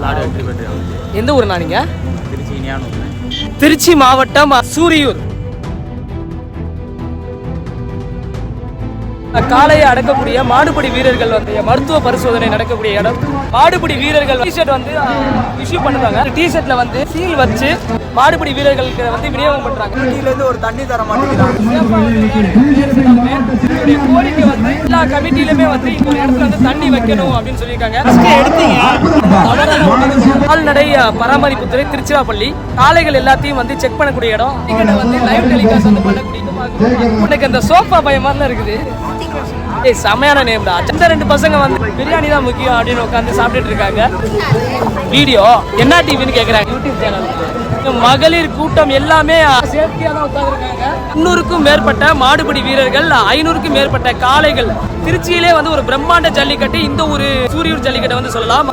வந்திருக்கீங்களா? எந்த ஊர்னா நீங்க? திருச்சி மாவட்டம் சூரியூர். காளையை அடக்கக்கூடிய மாடுபிடி வீரர்கள் வந்து மருத்துவ பரிசோதனை நடக்கக்கூடிய இடம். மாடுபிடி வீரர்கள் டிஷர்ட் வந்து இஷ்யூ பண்ணுறாங்க. டிஷர்ட்ல வந்து சீல் வச்சு மாடுபிடி வீரர்களுக்கு வந்து விநியோகம் பண்றாங்க. இருந்து ஒரு தண்ணி தர மாட்டேங்கிறாங்க. கோரிக்கை வந்து எல்லா கமிட்டிலுமே வந்து இந்த ஒரு இடத்துல வந்து தண்ணி வைக்கணும் அப்படின்னு சொல்லியிருக்காங்க. கால்நடை பராமரிப்புத்துறை திருச்சிராப்பள்ளி. காளைகள் எல்லாத்தையும் வந்து செக் பண்ணக்கூடிய இடம். டிக்கெட்டை வந்து லைவ் டெலிகாஸ்ட் வந்து பண்ணக்கூடிய. உனக்கு அந்த சோஃபா பயம் மாதிரிலாம் இருக்குது. செமையான நேம்டா. அந்த 2 பசங்க வந்து பிரியாணி தான் முக்கியம் அப்படின்னு உட்காந்து சாப்பிட்டுட்டு இருக்காங்க. வீடியோ என்ன டிவின்னு கேட்குறாங்க. YouTube channel. மகளிர் கூட்டம் எல்லாமே சேஃப்டியாக தான் உட்காந்துருக்காங்க. 300க்கும் மேற்பட்ட மாடுபிடி வீரர்கள், 500க்கும் மேற்பட்ட காளைகள். திருச்சியிலே வந்து ஒரு பிரம்மாண்ட ஜல்லிக்கட்டு இந்த ஒரு சூரியூர் ஜல்லிக்கட்டை வந்து சொல்லலாம்.